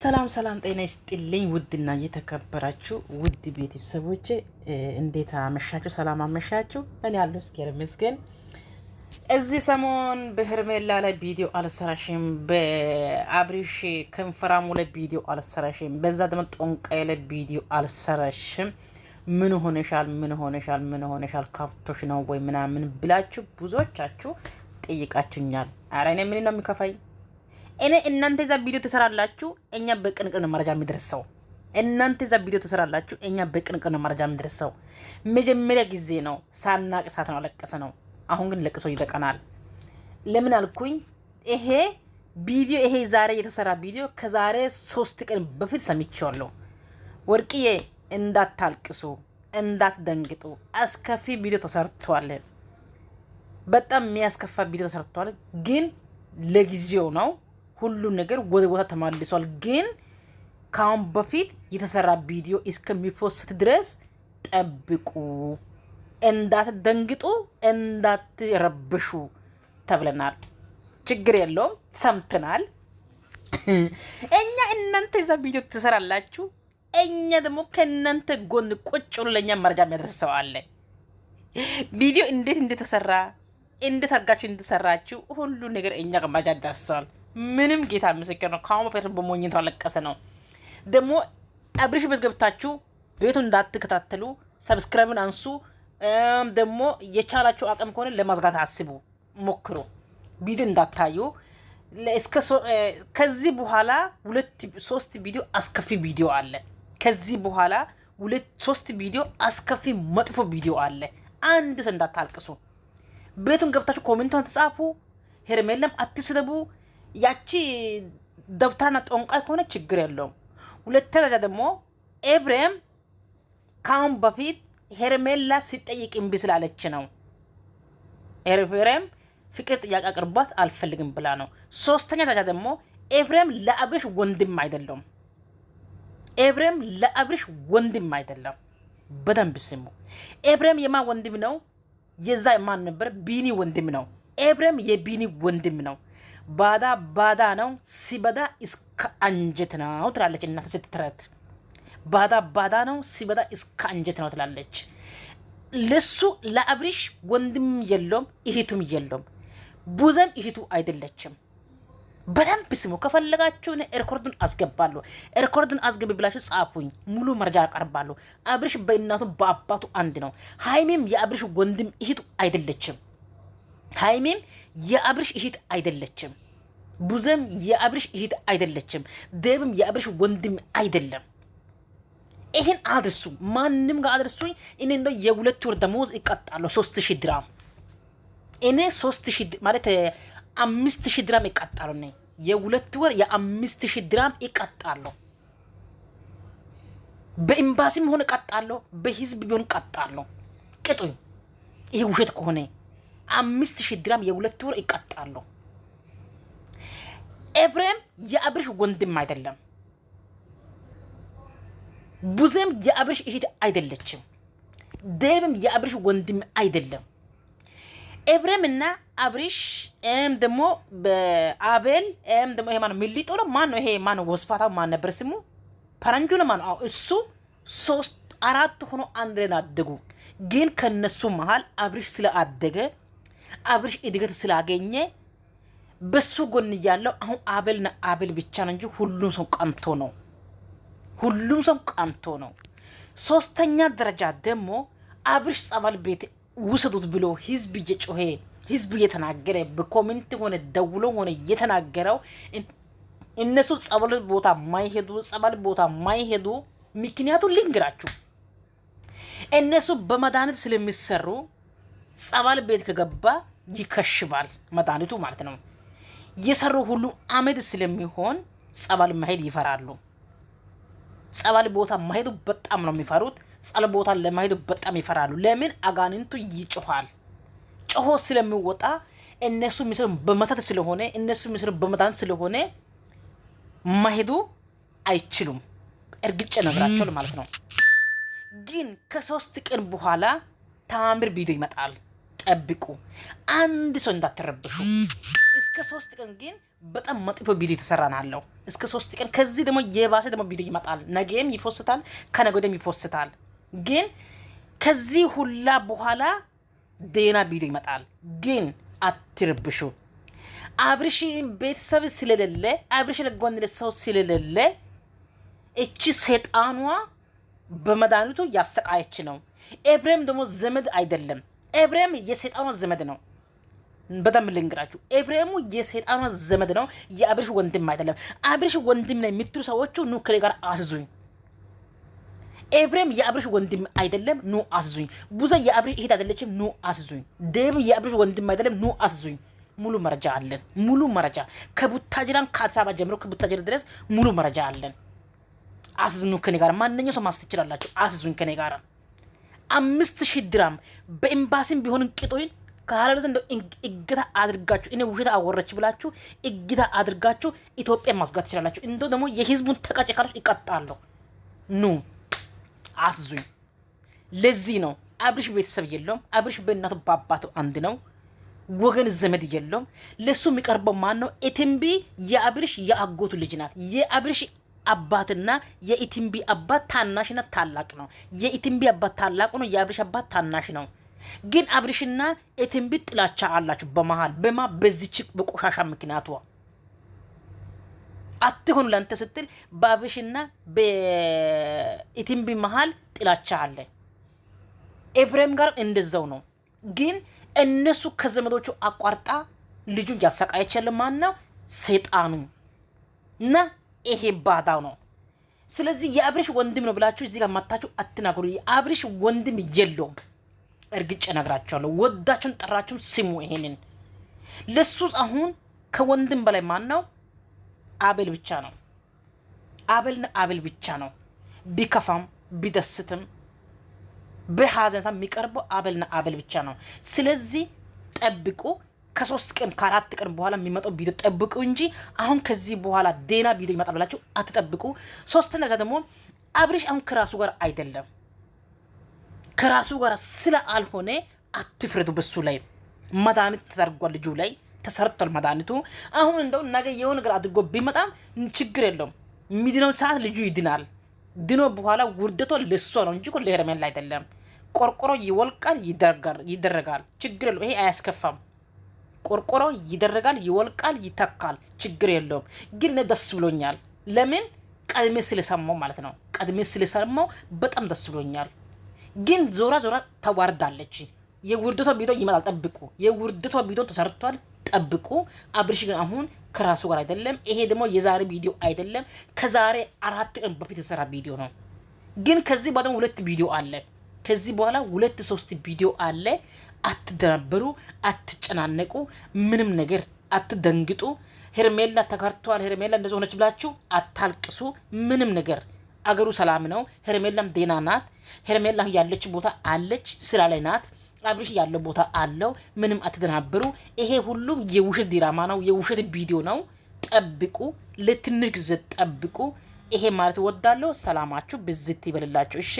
ሰላም ጤና ይስጥልኝ ውድና እየተከበራችሁ ውድ ቤተሰቦቼ እንዴት አመሻችሁ? ሰላም አመሻችሁ? እኔ ያለው እስኪር መስገን እዚህ ሰሞን በሄርሜላ ላይ ቪዲዮ አልሰራሽም፣ በአብሪሽ ከንፈራሙ ላይ ቪዲዮ አልሰራሽም፣ በዛ ደግሞ ጦንቃይ ላይ ቪዲዮ አልሰራሽም። ምን ሆነሻል ካብቶሽ ነው ወይ ምናምን ብላችሁ ብዙዎቻችሁ ጠይቃችሁኛል። አረ እኔ ምን ነው የሚከፋኝ? እኔ እናንተ እዛ ቪዲዮ ተሰራላችሁ፣ እኛ በቅንቅን መረጃ የሚደርሰው። እናንተ እዛ ቪዲዮ ተሰራላችሁ፣ እኛ በቅንቅን መረጃ የሚደርሰው። መጀመሪያ ጊዜ ነው ሳናቅ ሳት ነው አለቀሰ ነው። አሁን ግን ለቅሶ ይበቃናል። ለምን አልኩኝ? ይሄ ቪዲዮ ይሄ ዛሬ የተሰራ ቪዲዮ ከዛሬ 3 ቀን በፊት ሰምቼዋለሁ። ወርቅዬ እንዳታልቅሱ፣ እንዳትደንግጡ፣ አስከፊ ቪዲዮ ተሰርቷል። በጣም የሚያስከፋ ቪዲዮ ተሰርቷል። ግን ለጊዜው ነው ሁሉ ነገር ወደ ቦታ ተመልሷል። ግን ካሁን በፊት የተሰራ ቪዲዮ እስከሚፖስት ድረስ ጠብቁ፣ እንዳትደንግጡ፣ እንዳትረብሹ ተብለናል። ችግር የለውም ሰምተናል። እኛ እናንተ እዛ ቪዲዮ ትሰራላችሁ፣ እኛ ደግሞ ከእናንተ ጎን ቁጭ ብሎ ለእኛ መረጃ የሚያደርሰው አለ። ቪዲዮ እንዴት እንደተሰራ እንዴት አድርጋችሁ እንደተሰራችሁ ሁሉ ነገር እኛ ጋር መረጃ ደርሰዋል። ምንም ጌታ ምስክር ነው። ካሁን በፊት በሞኝን ተለቀሰ ነው። ደግሞ አብሪሽ ቤት ገብታችሁ ቤቱን እንዳትከታተሉ ሰብስክራይብን አንሱ። ደግሞ የቻላችሁ አቅም ከሆነ ለማዝጋት አስቡ፣ ሞክሩ። ቪዲዮ እንዳታዩ። ከዚህ በኋላ 2-3 ቪዲዮ አስከፊ ቪዲዮ አለ። ከዚህ በኋላ 2-3 ቪዲዮ አስከፊ መጥፎ ቪዲዮ አለ። አንድ ሰው እንዳታልቅሱ። ቤቱን ገብታችሁ ኮሜንቷን ተጻፉ። ሄርሜላም አትስደቡ። ያቺ ደብተራና ጦንቃይ ከሆነ ችግር የለውም። ሁለተኛ ደግሞ ኤፍሬም ካሁን በፊት ሄርሜላ ሲጠይቅ እምቢ ስላለች ነው። ኤፍሬም ፍቅር ጥያቄ አቅርቧት አልፈልግም ብላ ነው። ሶስተኛ ደረጃ ደግሞ ኤፍሬም ለአብሪሽ ወንድም አይደለም። ኤፍሬም ለአብሪሽ ወንድም አይደለም። በደንብ ስሙ። ኤፍሬም የማን ወንድም ነው? የዛ የማን ነበር? ቢኒ ወንድም ነው። ኤፍሬም የቢኒ ወንድም ነው። ባዳ ነው፣ ሲበዳ እስከ አንጀት ነው ትላለች እናት ስትተረት። ባዳ ነው፣ ሲበዳ እስከ አንጀት ነው ትላለች። ለሱ ለአብሪሽ ወንድም የለውም፣ እህቱም የለውም። ቡዘም እህቱ አይደለችም። በደንብ ስሙ። ከፈለጋችሁ ሪኮርዱን አስገባለሁ። ሪኮርዱን አስገብ ብላችሁ ጻፉኝ፣ ሙሉ መረጃ አቀርባለሁ። አብሪሽ በእናቱ በአባቱ አንድ ነው። ሃይሜም የአብሪሽ ወንድም እህቱ አይደለችም። ሃይሜም የአብሪሽ እህት አይደለችም። ቡዘም የአብሪሽ እህት አይደለችም። ደብም የአብሪሽ ወንድም አይደለም። ይሄን አድርሱ፣ ማንም ጋር አድርሱኝ። እኔ እንደው የ2 ወር ደሞዝ ይቀጣለሁ 3000 ድራም። እኔ 3000 ማለት 5000 ድራም ይቀጣለሁ። ነኝ የ2 ወር የ5000 ድራም ይቀጣለሁ። በኤምባሲም ሆነ ቀጣለሁ፣ በህዝብ ቢሆን ቀጣለሁ። ቅጡኝ። ይሄ ውሸት ከሆነ 5000 ድራም የ2 ወር ይቀጣለሁ። ኤፍሬም የአብሪሽ ወንድም አይደለም። ቡዘም የአብሪሽ እህት አይደለችም። ደብም የአብሪሽ ወንድም አይደለም። ኤፍሬም እና አብሪሽ ደግሞ በአቤል ደግሞ ይሄ ማነው ሚሊጦ ነው? ማን ነው ይሄ? ማን ነው ወስፋታው? ማን ነበር ስሙ? ፈረንጁ ነው። ማን ነው እሱ? 3-4 ሆኖ አንድ ላይ አደጉ። ግን ከነሱ መሃል አብሪሽ ስለአደገ አብሪሽ እድገት ስላገኘ በሱ ጎን ያለው አሁን አቤልና አቤል ብቻ ነው እንጂ ሁሉም ሰው ቀንቶ ነው። ሁሉም ሰው ቀንቶ ነው። ሶስተኛ ደረጃ ደግሞ አብሪሽ ጸበል ቤት ውሰዱት ብሎ ህዝብ እየጮኸ ህዝብ እየተናገረ በኮሜንት ሆነ ደውሎ ሆነ እየተናገረው እነሱ ጸበል ቦታ ማይሄዱ ምክንያቱም ልንገራችሁ። እነሱ በመድኃኒት ስለሚሰሩ ጸበል ቤት ከገባ ይከሽባል መድኃኒቱ ማለት ነው። የሰሩ ሁሉ አመድ ስለሚሆን ጸበል መሄድ ይፈራሉ። ጸበል ቦታ መሄዱ በጣም ነው የሚፈሩት። ጸበል ቦታ ለመሄዱ በጣም ይፈራሉ። ለምን? አጋንንቱ ይጮሃል። ጮሆ ስለሚወጣ እነሱ የሚሰሩ በመተት ስለሆነ እነሱ የሚሰሩ በመድኃኒት ስለሆነ መሄዱ አይችሉም። እርግጬ ነግራቸው ማለት ነው። ግን ከ3 ቀን በኋላ ታምር ቪዲዮ ይመጣል። ጠብቁ። አንድ ሰው እንዳትረብሹ። እስከ 3 ቀን ግን በጣም መጥፎ ቪዲዮ ተሰራናለሁ። እስከ 3 ቀን ከዚህ ደግሞ የባሰ ደግሞ ቪዲዮ ይመጣል። ነገም ይፎስታል፣ ከነገ ወዲያም ይፎስታል። ግን ከዚህ ሁላ በኋላ ዴና ቪዲዮ ይመጣል። ግን አትረብሹ። አብርሽ ቤተሰብ ስለሌለ አብርሽ ለጎን ሰው ስለሌለ እቺ ሰይጣኗ በመድኃኒቱ ያሰቃየች ነው። ኤፍሬም ደግሞ ዘመድ አይደለም። ኤፍሬም የሰይጣኗ ዘመድ ነው። በጣም ልንገራችሁ፣ ኤፍሬሙ የሰይጣኗ ዘመድ ነው። የአብርሽ ወንድም አይደለም። አብርሽ ወንድም ነው የምትሉ ሰዎቹ ኑ ከኔ ጋር አስዙኝ። ኤፍሬም የአብርሽ ወንድም አይደለም፣ ኑ አስዙኝ። ቡዛ የአብርሽ እህት አይደለችም፣ ኑ አስዙኝ። ዴብ የአብርሽ ወንድም አይደለም፣ ኑ አስዙኝ። ሙሉ መረጃ አለን። ሙሉ መረጃ ከቡታጅራን ከአዲስ አበባ ጀምሮ ከቡታጅራ ድረስ ሙሉ መረጃ አለን። አስዙኝ ከኔ ጋር ማንኛው ሰው ማስ ትችላላችሁ። አስዙኝ ከኔ ጋር 5000 ድራም በኤምባሲም ቢሆን ቅጦይን ካላለ ዘንድ እግታ አድርጋችሁ እኔ ውሸት አወረች ብላችሁ እግታ አድርጋችሁ ኢትዮጵያ ማስጋት ትችላላችሁ። እንደው ደግሞ የህዝቡን ተቃጨካሎች ይቀጣሉ። ኑ አስዙኝ። ለዚህ ነው አብርሽ ቤተሰብ የለውም። አብርሽ በእናቱ በአባቱ አንድ ነው። ወገን ዘመድ የለውም። ለሱ የሚቀርበው ማን ነው? ኢቲምቢ የአብርሽ የአጎቱ ልጅ ናት። የአብርሽ አባትና የኢቲምቢ አባት ታናሽና ታላቅ ነው። የኢቲምቢ አባት ታላቅ ነው። የአብርሽ አባት ታናሽ ነው። ግን አብርሽና ኢቲምቢ ጥላቻ አላችሁ በመሃል በዚች በቆሻሻ ምክንያቷ አትሆኑ ለአንተ ስትል በአብርሽና በኢቲምቢ መሃል ጥላቻ አለ። ኤፍሬም ጋር እንደዛው ነው። ግን እነሱ ከዘመዶቹ አቋርጣ ልጁን ያሰቃየችል ማን ነው? ሰይጣኑ እና ይሄ ባዳው ነው። ስለዚህ የአብርሽ ወንድም ነው ብላችሁ እዚህ ጋር ማታችሁ አትናገሩ። የአብርሽ ወንድም የለውም። እርግጬ ነግራችኋለሁ። ወዳችሁን ጠራችሁን ስሙ። ይሄንን ለሱስ አሁን ከወንድም በላይ ማን ነው? አቤል ብቻ ነው። አቤልና አቤል ብቻ ነው። ቢከፋም ቢደስትም በሐዘንታ የሚቀርበው አቤልና አቤል ብቻ ነው። ስለዚህ ጠብቁ። ከ3 ቀን ከ4 ቀን በኋላ የሚመጣው ቪዲዮ ጠብቁ እንጂ አሁን ከዚህ በኋላ ዴና ቪዲዮ ይመጣል ብላችሁ አትጠብቁ። ሶስተኛ ደግሞ አብርሽ አሁን ከራሱ ጋር አይደለም። ከራሱ ጋር ስላልሆነ አትፍረዱ። በሱ ላይ መድኃኒት ተደርጓል። ልጁ ላይ ተሰርቷል መድኃኒቱ። አሁን እንደው ነገ የሆነ ነገር አድርጎ ቢመጣም ችግር የለውም። ሚድነው ሰዓት ልጁ ይድናል። ድኖ በኋላ ውርደቷ ለሷ ነው እንጂ እኮ ለሄርሜላ አይደለም። ቆርቆሮ ይወልቃል፣ ይደረጋል። ችግር የለውም። ይሄ አያስከፋም። ቆርቆሮ ይደረጋል፣ ይወልቃል፣ ይተካል። ችግር የለውም። ግን እኔ ደስ ብሎኛል። ለምን? ቀድሜ ስለሰማው ማለት ነው። ቀድሜ ስለሰማው በጣም ደስ ብሎኛል። ግን ዞራ ተዋርዳለች። የውርደቷ ቪዲዮ ይመጣል፣ ጠብቁ። የውርደቷ ቪዲዮ ተሰርቷል፣ ጠብቁ። አብርሽ ግን አሁን ከራሱ ጋር አይደለም። ይሄ ደግሞ የዛሬ ቪዲዮ አይደለም፣ ከዛሬ 4 ቀን በፊት የተሰራ ቪዲዮ ነው። ግን ከዚህ በኋላ 2 ቪዲዮ አለ። ከዚህ በኋላ 2-3 ቪዲዮ አለ። አትደናበሩ፣ አትጨናነቁ፣ ምንም ነገር አትደንግጡ። ሄርሜላ ተከርቷል፣ ሄርሜላ እንደዚህ ሆነች ብላችሁ አታልቅሱ። ምንም ነገር አገሩ ሰላም ነው። ሄርሜላም ዴና ናት። ሄርሜላ ያለች ቦታ አለች፣ ስራ ላይ ናት። አብርሽ ያለው ቦታ አለው። ምንም አትደናበሩ። ይሄ ሁሉም የውሸት ድራማ ነው፣ የውሸት ቪዲዮ ነው። ጠብቁ፣ ለትንሽ ጊዜ ጠብቁ። ይሄ ማለት ወዳለው ሰላማችሁ ብዝት ይበልላችሁ። እሺ።